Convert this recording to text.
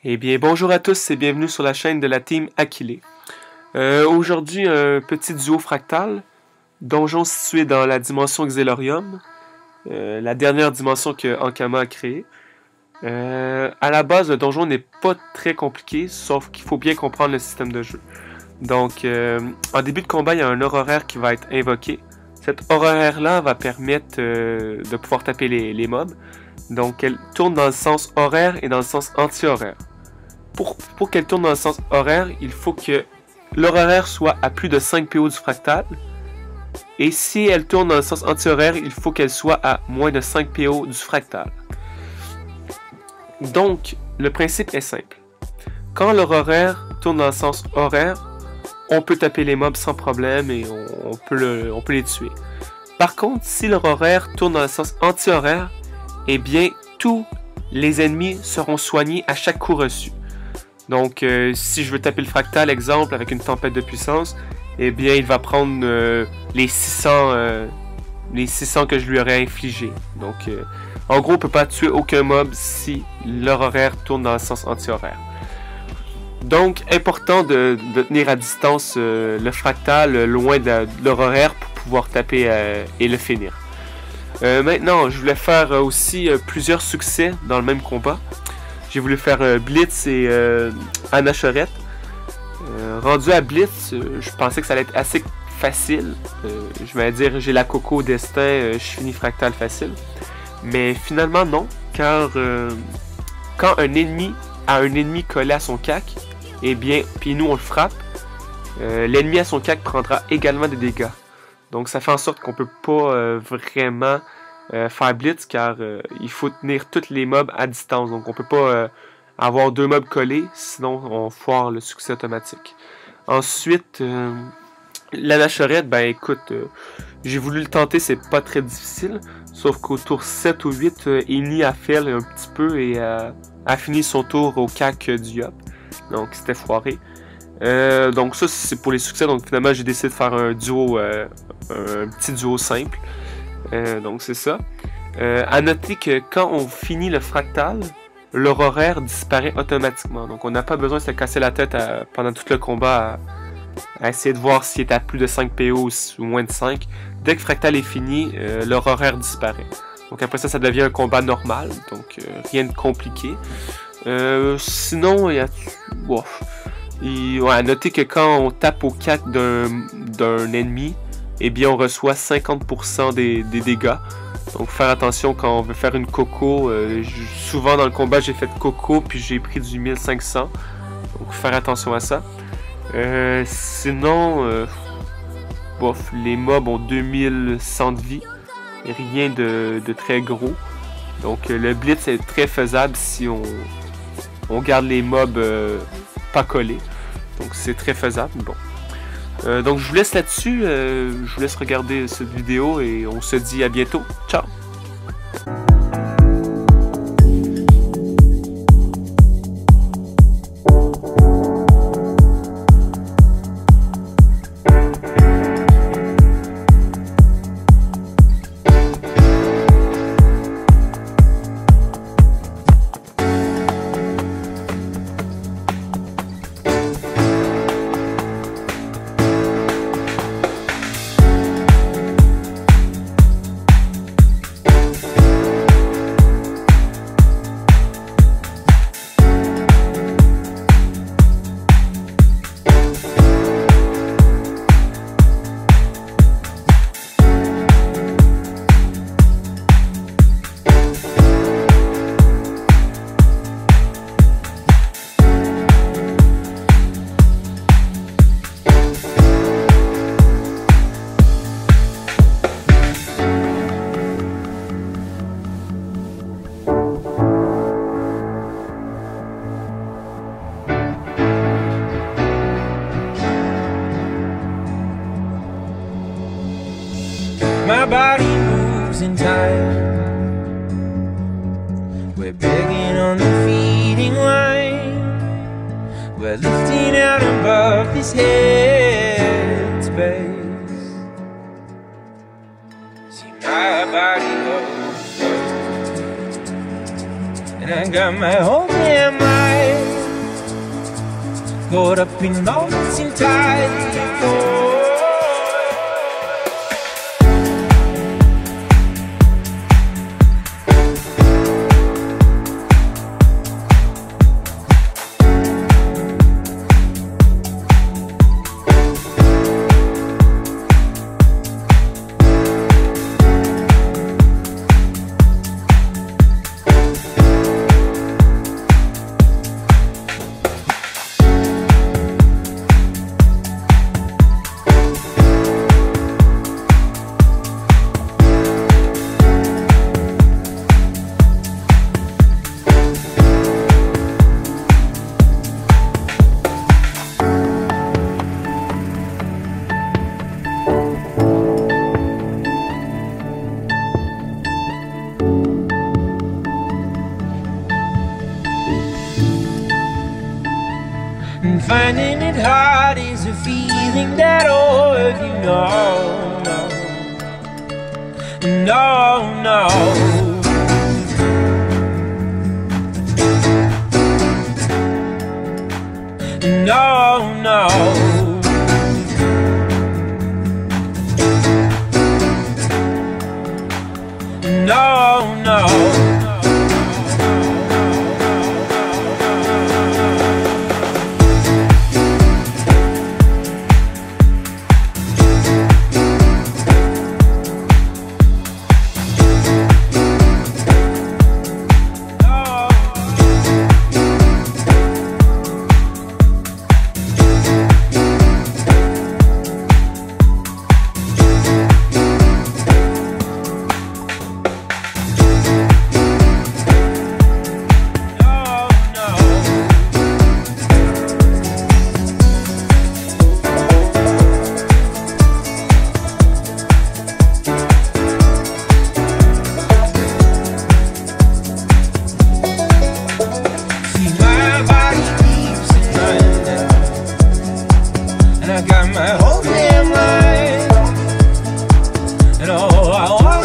Eh bien, bonjour à tous et bienvenue sur la chaîne de la team Aquilé. Aujourd'hui, un petit duo fractal, donjon situé dans la dimension Xelorium, la dernière dimension que Ankama a créée. À la base, le donjon n'est pas très compliqué, sauf qu'il faut bien comprendre le système de jeu. Donc, en début de combat, il y a un horaire qui va être invoqué. Cet horaire-là va permettre de pouvoir taper les mobs. Donc, elle tourne dans le sens horaire et dans le sens anti-horaire. Pour qu'elle tourne dans le sens horaire, il faut que l'horaire soit à plus de 5 PO du fractal. Et si elle tourne dans le sens anti-horaire, il faut qu'elle soit à moins de 5 PO du fractal. Donc, le principe est simple. Quand l'horaire tourne dans le sens horaire, on peut taper les mobs sans problème et on peut les tuer. Par contre, si l'horaire tourne dans le sens anti-horaire, eh bien, tous les ennemis seront soignés à chaque coup reçu. Donc, si je veux taper le fractal, exemple, avec une tempête de puissance, eh bien, il va prendre les 600 que je lui aurais infligés. Donc, en gros, on ne peut pas tuer aucun mob si leur horaire tourne dans le sens anti-horaire. Donc, important de tenir à distance le fractal, loin de leur horaire pour pouvoir taper et le finir. Maintenant, je voulais faire aussi plusieurs succès dans le même combat. J'ai voulu faire Blitz et Anachorette. Rendu à Blitz, je pensais que ça allait être assez facile. Je vais dire, j'ai la Coco au destin, je finis fractal facile. Mais finalement non, car quand un ennemi a un ennemi collé à son cac, eh bien, puis nous on le frappe, l'ennemi à son cac prendra également des dégâts. Donc ça fait en sorte qu'on peut pas vraiment faire blitz car il faut tenir tous les mobs à distance. Donc on peut pas avoir deux mobs collés, sinon on foire le succès automatique. Ensuite, l'anachorette, ben écoute, j'ai voulu le tenter, c'est pas très difficile. Sauf qu'au tour 7 ou 8, Eni a fait un petit peu et a fini son tour au cac du Yop. Donc c'était foiré. Donc ça c'est pour les succès. Donc finalement j'ai décidé de faire un duo, un petit duo simple. Donc c'est ça. À noter que quand on finit le fractal, leur horaire disparaît automatiquement. Donc on n'a pas besoin de se casser la tête pendant tout le combat à essayer de voir s'il est à plus de 5 PO ou moins de 5. Dès que fractal est fini, leur horaire disparaît. Donc après ça, ça devient un combat normal. Donc rien de compliqué. Sinon, il y a... Wow. À noter que quand on tape au cac d'un ennemi, eh bien on reçoit 50% des dégâts. Donc faire attention quand on veut faire une Coco. Souvent dans le combat j'ai fait Coco puis j'ai pris du 1500. Donc faire attention à ça. Sinon, les mobs ont 2100 de vie. Rien de très gros. Donc le blitz est très faisable si on garde les mobs pas collés. Donc c'est très faisable. Bon. Donc je vous laisse là-dessus, je vous laisse regarder cette vidéo et on se dit à bientôt. Ciao! My body moves in time. We're begging on the feeding line. We're lifting out above this head space. See my body goes, and I got my whole damn life caught up in moments entirely before. And finding it hard is a feeling that all of you know, no. I got my whole damn life, and all I want